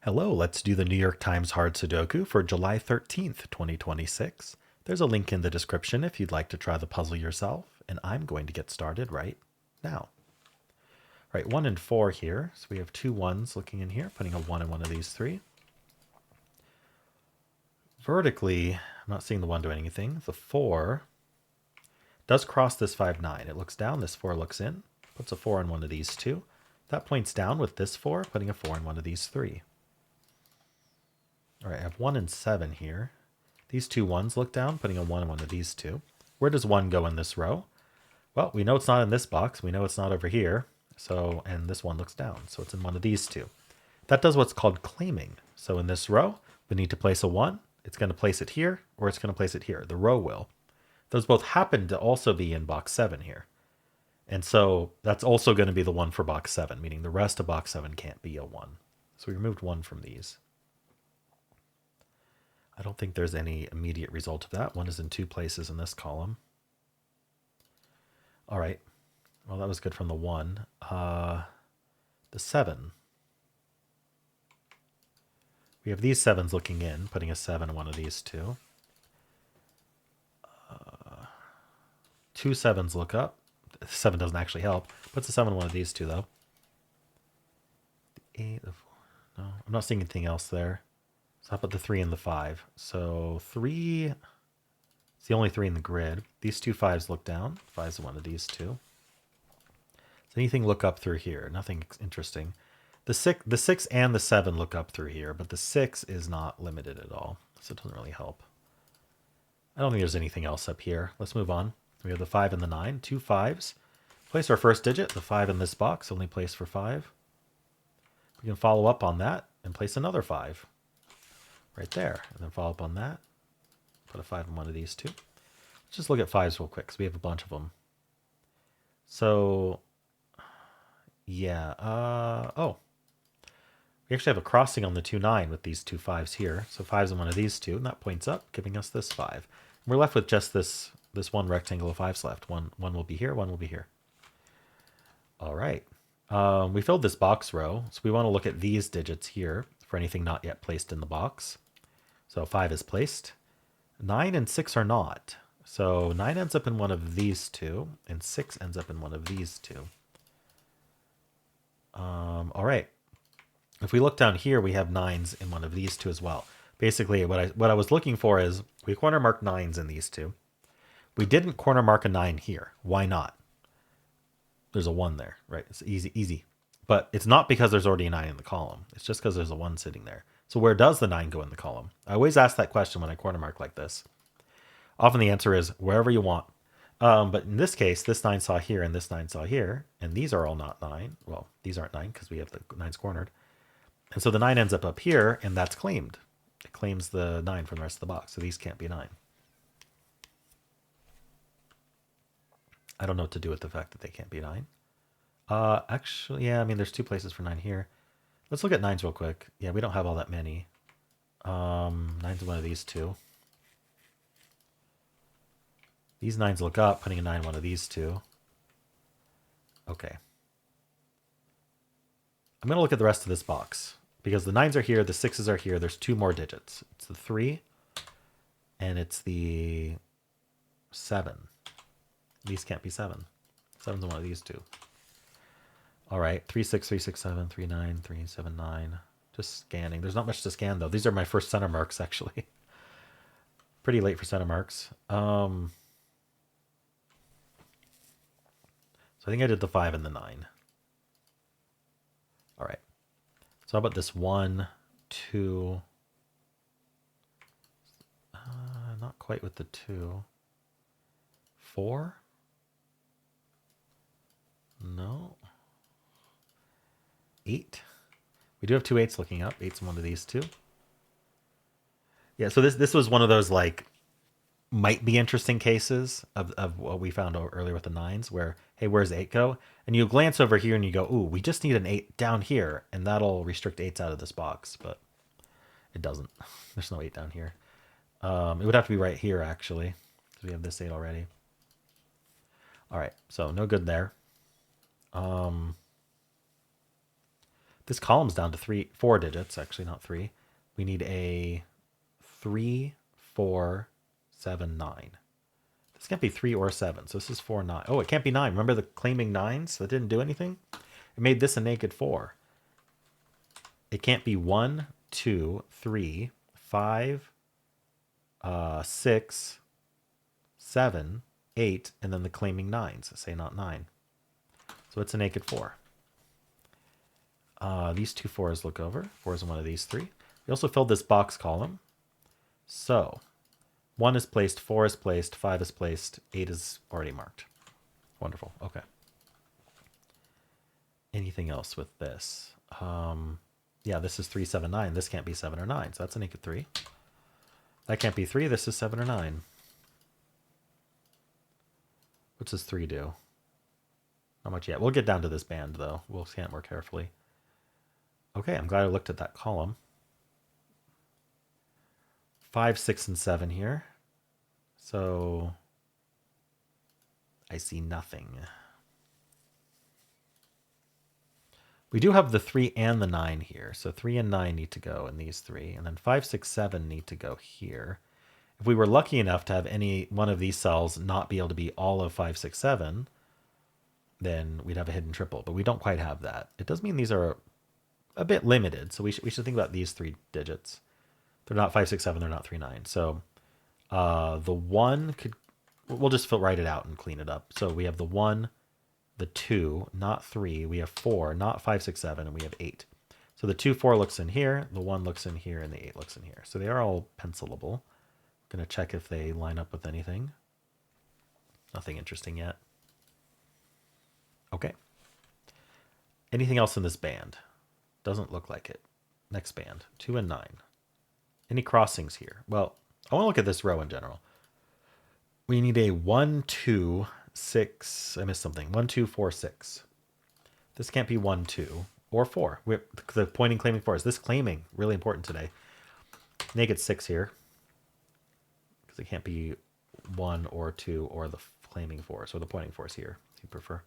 Hello, let's do the New York Times Hard Sudoku for July 13th, 2026. There's a link in the description if you'd like to try the puzzle yourself, and I'm going to get started right now. All right, 1 and 4 here. So we have two ones looking in here, putting a 1 in one of these three. Vertically, I'm not seeing the 1 doing anything. The 4 does cross this 5, 9. It looks down, this 4 looks in, puts a 4 in one of these two. That points down with this 4, putting a 4 in one of these three. All right, I have 1 and 7 here. These two ones look down, putting a 1 in one of these two. Where does 1 go in this row? Well, we know it's not in this box. We know it's not over here. So, and this one looks down. So it's in one of these two. That does what's called claiming. So in this row, we need to place a 1. It's going to place it here, or it's going to place it here. The row will. Those both happen to also be in box 7 here. And so that's also going to be the 1 for box 7, meaning the rest of box 7 can't be a 1. So we removed 1 from these. I don't think there's any immediate result of that. 1 is in 2 places in this column. All right. Well, that was good from the 1. The 7. We have these 7s looking in, putting a 7 in one of these two. 2 7s look up. The 7 doesn't actually help. Puts a 7 in one of these two, though. The 8 of... No, I'm not seeing anything else there. So how about the 3 and the 5? So 3, it's the only 3 in the grid. These two 5s look down. 5's one of these two. Does anything look up through here? Nothing interesting. The 6 and the 7 look up through here, but the 6 is not limited at all, so it doesn't really help. I don't think there's anything else up here. Let's move on. We have the 5 and the 9, 2 5s. Place our first digit, the 5 in this box, only place for 5. We can follow up on that and place another 5. Right there, and then follow up on that. Put a 5 in one of these two. Let's just look at 5s real quick, because we have a bunch of them. So, yeah, oh. We actually have a crossing on the 2, 9 with these two 5s here. So 5's in one of these two, and that points up, giving us this 5. And we're left with just this one rectangle of 5s left. One will be here, one will be here. All right. We filled this box row, so we want to look at these digits here for anything not yet placed in the box. So 5 is placed. 9 and 6 are not. So 9 ends up in one of these two, and 6 ends up in one of these two. All right. If we look down here, we have 9s in one of these two as well. Basically, what I was looking for is we corner marked 9s in these two. We didn't corner mark a 9 here. Why not? There's a 1 there, right? It's easy. But it's not because there's already a 9 in the column. It's just because there's a 1 sitting there. So where does the 9 go in the column? I always ask that question when I corner mark like this. Often the answer is wherever you want. But in this case, this 9 saw here and this 9 saw here. And these are all not 9. Well, these aren't 9 because we have the 9s cornered. And so the 9 ends up here, and that's claimed. It claims the 9 from the rest of the box. So these can't be 9. I don't know what to do with the fact that they can't be 9. Actually, yeah, I mean, there's 2 places for 9 here. Let's look at 9s real quick. Yeah, we don't have all that many. 9's one of these two. These 9s look up, putting a 9 in one of these two. Okay. I'm going to look at the rest of this box. Because the 9s are here, the 6s are here. There's 2 more digits. It's the 3, and it's the 7. These can't be 7. 7's one of these two. All right, 3, 6, 3, 6, 7, 3, 9, 3, 7, 9. Just scanning. There's not much to scan, though. These are my first center marks, actually. Pretty late for center marks. So I think I did the 5 and the 9. All right. So how about this 1, 2? Not quite with the 2. 4? No. 8. We do have 2 8s looking up. 8's in one of these two. Yeah, so this was one of those like might be interesting cases of what we found earlier with the 9s where, hey, where's 8 go? And you glance over here and you go, ooh, we just need an 8 down here, and that'll restrict 8s out of this box, but it doesn't. There's no 8 down here. It would have to be right here, actually, because we have this 8 already. All right, so no good there. This column's down to 4 digits, actually, not 3. We need a 3, 4, 7, 9. This can't be 3 or 7, so this is 4, 9. Oh, it can't be 9. Remember the claiming 9s that didn't do anything? It made this a naked 4. It can't be 1, 2, 3, 5, 6, 7, 8, and then the claiming 9s. Say not 9. So it's a naked 4. These two 4s look over. 4 is in one of these 3. We also filled this box column. So 1 is placed, 4 is placed, 5 is placed, 8 is already marked. Wonderful. Okay. Anything else with this? Yeah, this is 3, 7, 9. This can't be 7 or 9, so that's a naked 3. That can't be 3. This is 7 or 9. What does 3 do? Not much yet. We'll get down to this band, though. We'll scan it more carefully. Okay, I'm glad I looked at that column. 5, 6, and 7 here. So I see nothing. We do have the 3 and the 9 here. So 3 and 9 need to go in these 3. And then 5, 6, 7 need to go here. If we were lucky enough to have any one of these cells not be able to be all of 5, 6, 7, then we'd have a hidden triple. But we don't quite have that. It does mean these are a bit limited. So we should think about these 3 digits. They're not 5, 6, 7. They're not 3, 9. So the 1 could... We'll just write it out and clean it up. So we have the 1, the 2, not 3. We have 4, not 5, 6, 7. And we have 8. So the 2, 4 looks in here. The 1 looks in here. And the 8 looks in here. So they are all pencilable. I'm going to check if they line up with anything. Nothing interesting yet. Okay. Anything else in this band? Doesn't look like it. Next band, 2 and 9. Any crossings here? Well, I want to look at this row in general. We need a 1, 2, 6. I missed something. 1, 2, 4, 6. This can't be 1, 2, or 4. The pointing claiming 4. Is this claiming? Really important today. Naked 6 here. Because it can't be 1 or 2 or the claiming 4. So the pointing 4 is here, if you prefer.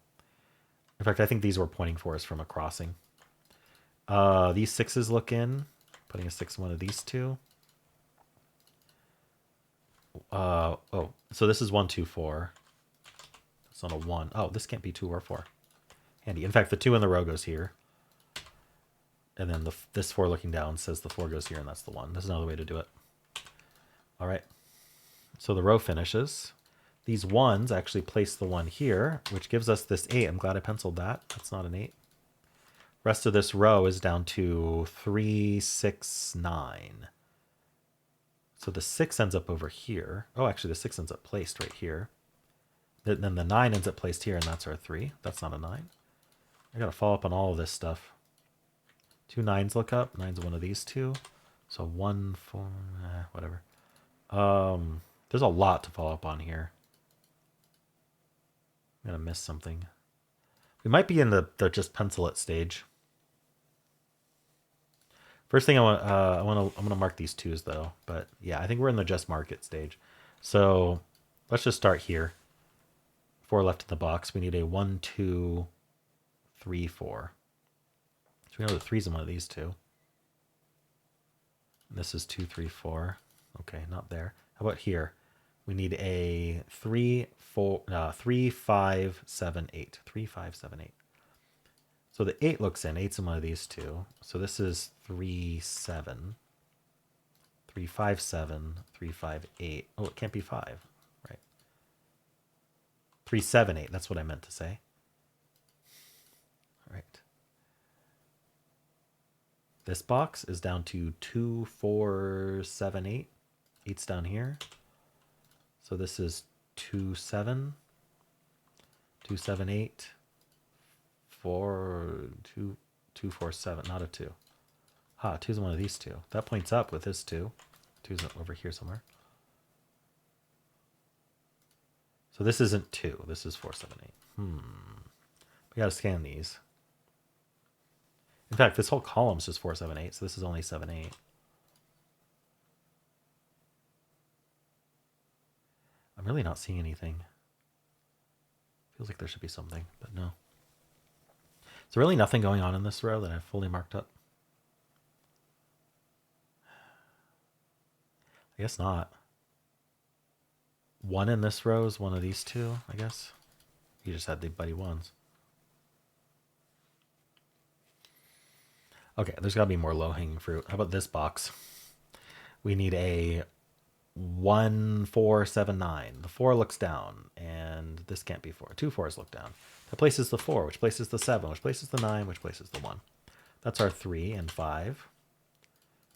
In fact, I think these were pointing 4s from a crossing. These 6s look in. Putting a 6 in one of these 2. Oh, so this is 1, 2, 4. It's not a 1. Oh, this can't be 2 or 4. Handy. In fact, the 2 in the row goes here. And then this 4 looking down says the 4 goes here, and that's the 1. There's another way to do it. All right. So the row finishes. These 1s actually place the 1 here, which gives us this 8. I'm glad I penciled that. That's not an 8. Rest of this row is down to 3, 6, 9. So the 6 ends up over here. Oh, actually, the 6 ends up placed right here. Then the 9 ends up placed here, and that's our 3. That's not a 9. I got to follow up on all of this stuff. 2 9s look up. 9's one of these 2. So 1, 4, whatever. There's a lot to follow up on here. I'm going to miss something. We might be in the just pencil it stage. First thing I'm gonna mark these 2s though, but yeah, I think we're in the just mark it stage. So let's just start here. 4 left in the box. We need a 1, 2, 3, 4. So we know the 3's in one of these 2. And this is 2, 3, 4. Okay, not there. How about here? We need a 3, 5, 7, 8. 3, 5, 7, 8. So the 8 looks in. 8's in one of these 2. So this is 3, 7. 3, 5, 7. 3, 5, 8. Oh, it can't be 5. Right. 3, 7, 8. That's what I meant to say. All right. This box is down to 2, 4, 7, 8. 8's down here. So this is 2, 7. 2, 7, 8. 4, 2, 2, 4, 7. Not a 2. 2's in one of these 2. That points up with this 2. 2's over here somewhere. So this isn't 2. This is 4, 7, 8. We gotta scan these. In fact, this whole column is just 4, 7, 8. So this is only 7, 8. I'm really not seeing anything. Feels like there should be something, but no. Is there really nothing going on in this row that I've fully marked up? I guess not. One in this row is one of these two, I guess. You just had the buddy ones. Okay, there's got to be more low-hanging fruit. How about this box? We need a 1, 4, 7, 9. The 4 looks down, and this can't be 4. 2 4s look down. That places the 4, which places the 7, which places the 9, which places the 1. That's our 3 and 5.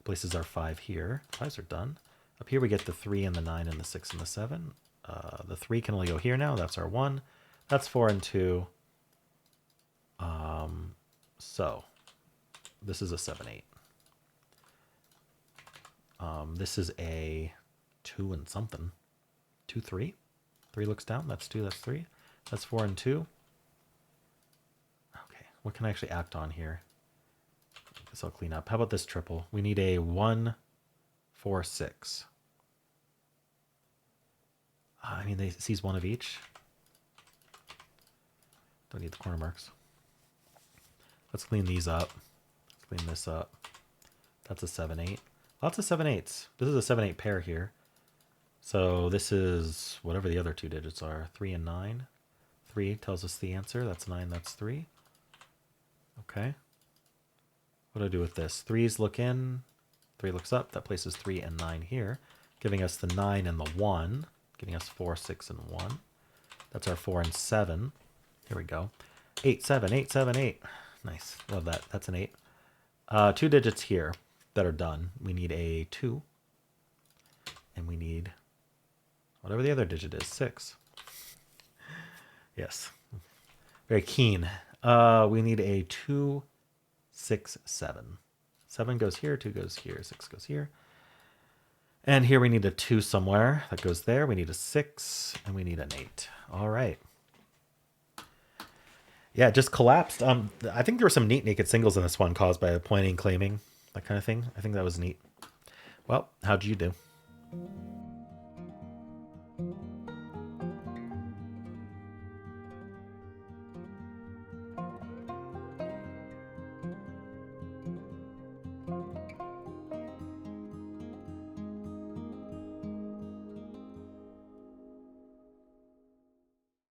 Places our 5 here. 5s are done. Up here we get the 3 and the 9 and the 6 and the 7. The 3 can only go here now. That's our 1. That's 4 and 2. So this is a 7, 8. This is a 2 and something. 2, 3. 3 looks down. That's 2. That's 3. That's 4 and 2. Okay, what can I actually act on here? I guess I'll clean up. How about this triple? We need a 1, 4, 6. I mean, they seize one of each. Don't need the corner marks. Let's clean these up. Let's clean this up. That's a 7, 8. Lots of 7, 8s. This is a 7, 8 pair here. So this is whatever the other two digits are. 3 and 9. 3 tells us the answer. That's 9. That's 3. Okay. What do I do with this? 3s look in. 3 looks up. That places 3 and 9 here, giving us the 9 and the 1, giving us 4, 6, and 1. That's our 4 and 7. Here we go. 8, 7, 8, 7, 8. Nice. Love that. That's an 8. 2 digits here that are done. We need a 2. And we need whatever the other digit is, 6. Yes. Very keen. We need a 2, 6, 7. 7 goes here, 2 goes here, 6 goes here. And here we need a 2 somewhere. That goes there. We need a 6, and we need an 8. All right. Yeah, it just collapsed. I think there were some neat naked singles in this one caused by pointing, claiming, that kind of thing. I think that was neat. Well, how'd you do?